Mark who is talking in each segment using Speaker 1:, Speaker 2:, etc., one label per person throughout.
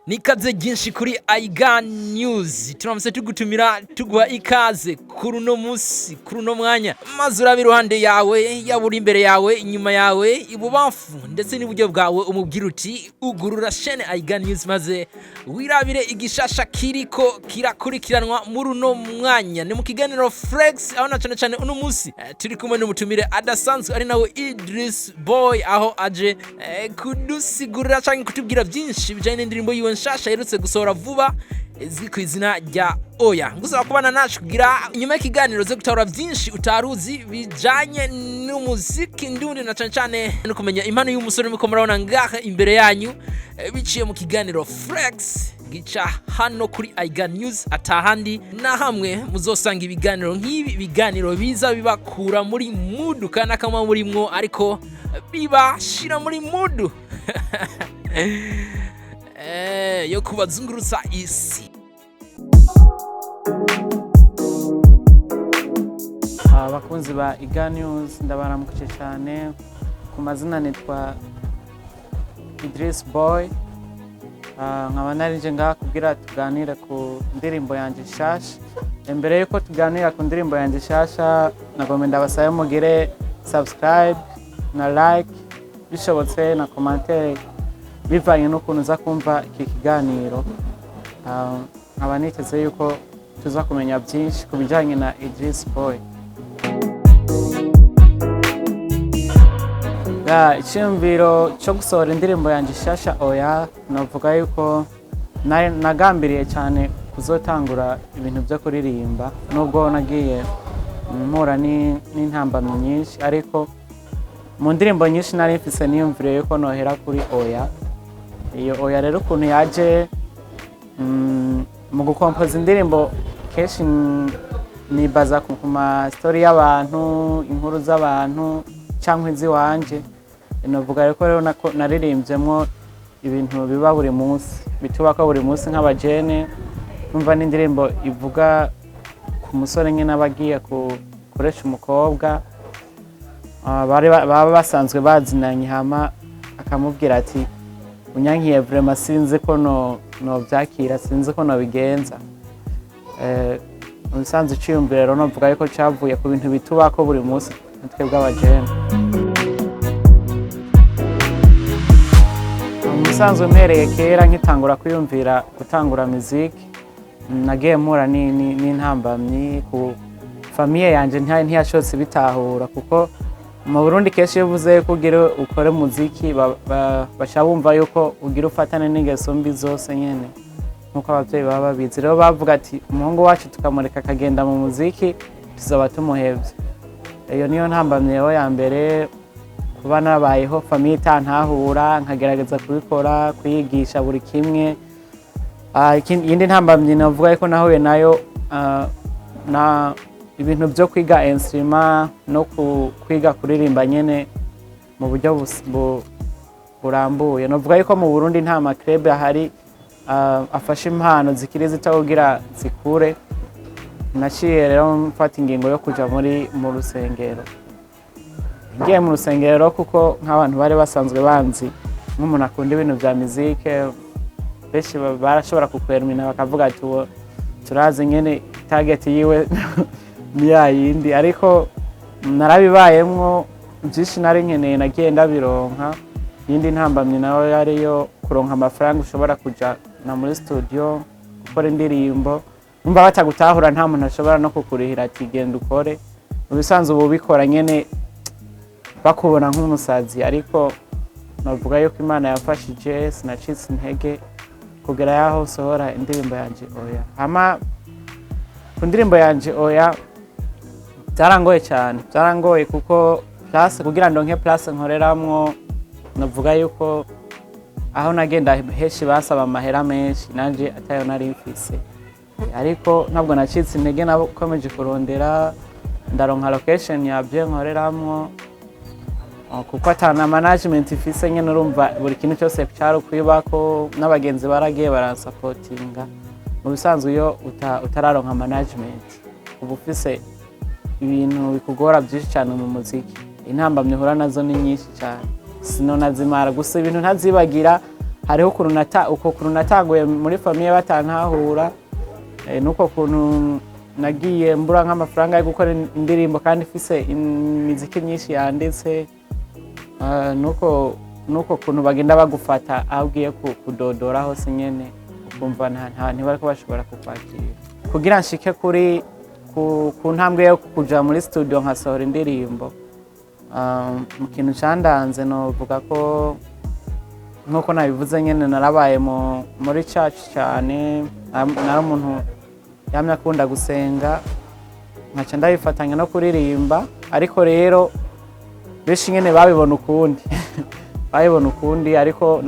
Speaker 1: Nikaze ginshi kuri IgaNews turamutse tugutumira tuguha ikaze kuri uno musi kuri uno mwanya maze urabe iruhande yawe yaburi imbere yawe inyuma yawe ibubamfu ndetse n'uburyo bwawe umubwira uti ugurura chaîne IgaNews maze wirabire igishasha kiriko kirakurikiranwa muri uno mwanya ni mu kiganiro Flex aho na cyane uno musi turi kumwe n'umutumire adasanzwe ari nawe Idriss Bwoy aho aje kudusigurira cyangwa kutubwira byinshi bijanye n'indirimbo yiwe nshasha yerutse gusohora vuba izwi ku izina rya Oya. Ngusaba kubana nacu kugira inyuma y'ikiganiro zo gutahura byinshi utaruzi bijanye n'umuziki ndundi na cyane no kumenya impano y'umusore muko murabona ngaha imbere yanyu biciye mu kiganiro Flex gica hano kuri IgaNews atahandi na hamwe muzosanga ibiganiro nk'ibi biganiro biza bibakura muri mood kana kama muri mwo ariko bibashira muri mood yo kubazungurutsa isi.
Speaker 2: Abakunzi ba IgaNews ndabaramukije cyane ku mazina nitwa Idriss Bwoy. Nkaba narije ngaha kugira tuganire ku ndirimbo yanje nshasha. Mbere yuko tuganira ku ndirimbo yanje nshasha nagomba ndabasabe mugire subscribe na like bishobotse na commentaire bivanye n'ukuntu uza kumva iki kiganiro. Nkaba niteze yuko tuza kumenya byinshi ku bijyanye na Idriss Bwoy. Icyumviro cyo gusohora indirimbo yanjye nshasha Oya navuga yuko nagambiriye cyane kuzotangura ibintu byo kuririmba nubwo nagiye mpura n'intambamyi nyinshi ariko mu ndirimbo nyinshi nari mfise niyumvire yuko nohera kuri Oya. Iyo Oya rero ukuntu yaje mu gukompoza indirimbo kenshi nibaza ku ma story y'abantu, inkuru z'abantu cyangwa iz'iwanje. Navuga yuko rero naririmbyemo ibintu biba buri munsi bitubaka buri munsi nk'abajene. Numva n'indirimbo ivuga ku musore nyine abagiye kuresha umukobwa baba basanzwe bazinanye hama akamubwira ati unyankiye vraiment sinzi ko no byakira sinzi ko no bigenza. Umusanzu cyiyumvira rero navuga yuko cyavuye ku bintu bitubako buri munsi twebwe abajene. Umusanzu mpereye kera nkitangura kwiyumvira gutangura muziki nagiye mpura n'intambamyi ku famille yanje ntiyashotse bitahura kuko mu Burundi kenshi iyo uvuze ko ugira ukore muziki bashabumva yuko ugira ufatane n'ingeso mbi zose nyene nkuko abavyeyi baba babizi. Rero bavuga ati umuhungu wacu tukamureka akagenda mu muziki tuzaba tumuhevye. Iyo niyo ntambamye ya mbere kuba nabayeho famille itantahura nkagerageza kubikora kwigisha buri kimwe. Iyindi ntambamye navuga yuko nahuye nayo na ibintu byo kwiga instrument no kwiga kuririmba nyene mu buryo burambuye. Navuga yuko mu Burundi nta ma club ahari afasha impano zikiri zitavugira zikure. Naciye rero mfata ingingo yo kuja mu rusengero. Ngiye mu rusengero kuko nk'abantu bari basanzwe banzi nk'umuntu akunda ibintu bya muzike benshi barashobora kukwermina bakavuga ati turazi nyene target yiwe ni yindi ariko narabibayemwo byinshi nari nkeneye nagiye ndabironka. Yindi ntambamye nawe yariyo kuronka amafaranga ushobora kuja na muri studio gukora indirimbo umva batagutahura nta muntu ashobora no kukurihira ati genda ukore. Ubisanzwe ubikora nyene bakubona nk'umusazi ariko navuga yuko Imana yafashije sinacitse intege kugera yaho sohora indirimbo yanje Oya. Ama ku ndirimbo yanje Oya byarangoye cyane byarangoye kuko place kugira ndonke place nkoreramwo navuga yuko aho nagenda heshi basaba amahera menshi nanje atayo nari mfise ariko ntabwo nacitse intege nakomeje kurondera ndaronka location yabye nkoreramwo kuko atana management ifise nyene urumva buri kintu cyose cyaro kwibako n'abagenzi baragiye baransapotinga. Mu bisanzwe iyo utararonka management ubu ufise ibintu bikugora byinshi cyane mu muziki. Intambamye hura nazo ni nyinshi cyane sinonazimara gusa ibintu ntazibagira hariho ukuntu nataguye muri famiye batantahura, nuko kuntu nagiye mbura nk'amafaranga yo gukora indirimbo kandi ifise imiziki myinshi yanditse, nuko kuntu bagenda bagufata aho ugiye kudodora hose nyene ukumva ntibariko bashobora kukwakira. Kugira nshike ku ntambwe yo kuja muri studio nkasohora indirimbo, mu kintu candanze novuga ko nkuko nabivuze nyene narabaye muri church cyane, nari umuntu yamye akunda gusenga, nkaca ndabifatanya no kuririmba, ariko rero benshi nyene babibona ukundi ariko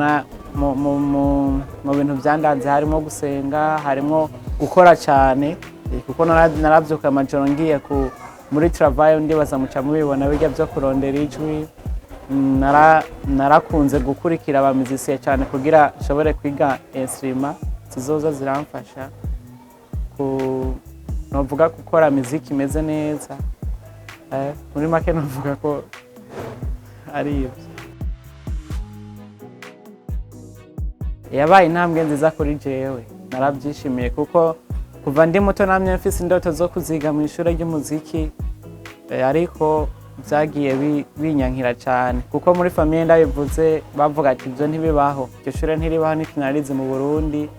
Speaker 2: mu bintu byandanze harimo gusenga, harimo gukora cyane, kuko narabyuka amajoro ngiye muri travail ndibaza muca mubibona bijya byo kurondera ijwi. Narakunze gukurikira abamuziki cyane kugira nshobore kwiga instrument zizoza ziramfasha novuga gukora muziki imeze neza. Muri make novuga ko ari ibyo. Yabaye intambwe nziza kuri jewe, narabyishimiye kuko kuva ndi muto namye mfise indoto zo kuziga mu ishuri ry'umuziki, ariko byagiye binyankira cyane kuko muri famiye ndabivuze bavuga ati ibyo ntibibaho, iryo shure ntiribaho ntitunarize mu Burundi,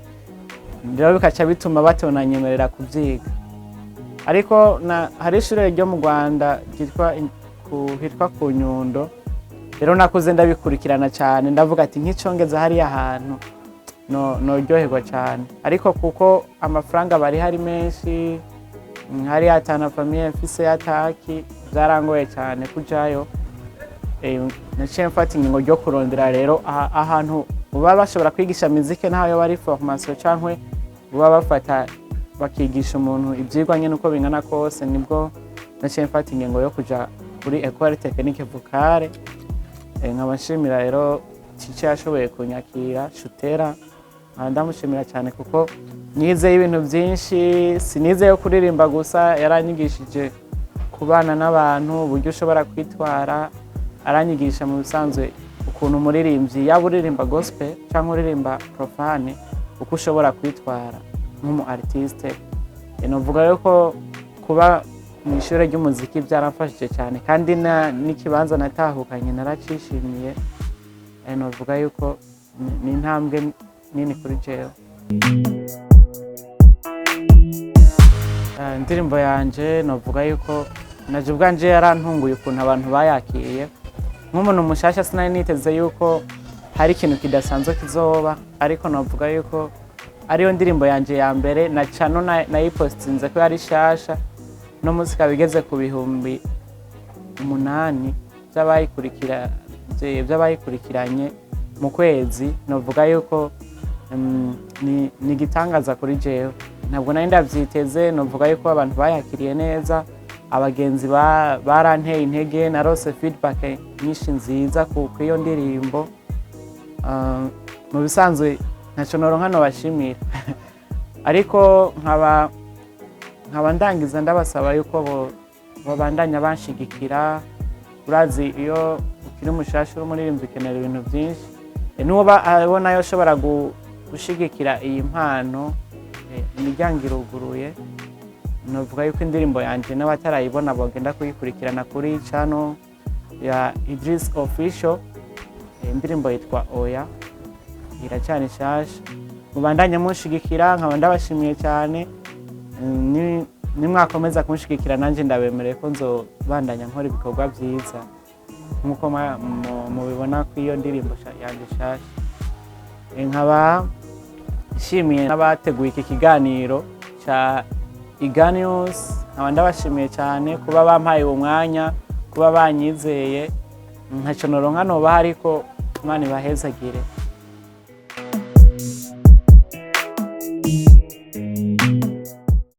Speaker 2: rero bikaca bituma batonanyemerera kubyiga. Ariko hari ishure ryo mu Rwanda hitwa ku Nyundo, rero nakuze ndabikurikirana cyane, ndavuga ati nk'icongeza hariya ahantu noryoherwa cyane, ariko kuko amafaranga bari hari menshi, hari atana famiye mfise yataki, byarangoye cyane kujayo. Naciye mfata ingingo ryo kurondera rero ahantu baba bashobora kwigisha muziki ntayo bari formation cankwe baba bafata bakigisha umuntu ibyigwa nyene uko bingana kose, nibwo naciye mfata ingingo yo kuja kuri École Technique Vocale. Nkabashimira rero Cici yashoboye kunyakira Shutera, ndamushimira cyane kuko nize ibintu byinshi, sinize yo kuririmba gusa, yaranyigishije kubana n'abantu, uburyo ushobora kwitwara, aranyigisha mu bisanzwe ukuntu umuririmbyi yaba uririmba gospel cyangwa uririmba profane uko ushobora kwitwara nk'umu artiste. Novuga yuko kuba mu ishuri ry'umuziki byaramfashije cyane, kandi n'ikibanza natahukanye naracishimiye. Novuga yuko ni intambwe nini kuri jewe. Indirimbo yanje novuga yuko naje ubwanje yarantunguye ukuntu abantu bayakiriye. Nk'umuntu mushasha sinari niteze yuko hari ikintu kidasanzwe kizoba, ariko novuga yuko ariyo ndirimbo yanje ya mbere, na chano nayipostinze ko yari shasha, no muzika bigeze ku 8,000 by'abayikurikiranye mu kwezi. Novuga yuko ni gitangaza kuri jewe, ntabwo nari ndabyiteze. Novuga yuko abantu bayakiriye neza, abagenzi baranteye intege, narose feedback nyinshi nziza ku iyo ndirimbo. Mu bisanzwe ntaco noronka no bashimira ariko nkaba ndangiza ndabasaba yuko babandanya banshigikira. Urazi iyo ukiri mushasha umuririmbyi ukenera ibintu byinshi, nuba abona yo shobora gushigikira iyi mpano, imiryango iruguruye. Novuga yuko indirimbo yanje n'abatarayibona bogenda kuyikurikirana kuri channel ya Idriss official. Indirimbo yitwa Oya, iracyari shasha, mubandanye munshigikira, nkaba ndabashimiye cyane. Nimwakomeza kunshigikira nanje ndabemereye ko nzobandanya nkora ibikorwa byiza nkuko mubibona ko iyo ndirimbo yanje shasha. Nkaba nshimiye n'abateguye iki kiganiro cha IgaNews, nkaba ndabashimiye cyane kuba bampaye uwo mwanya, kuba banyizeye. Ntaco noronka noba ariko Imana ibahezagire.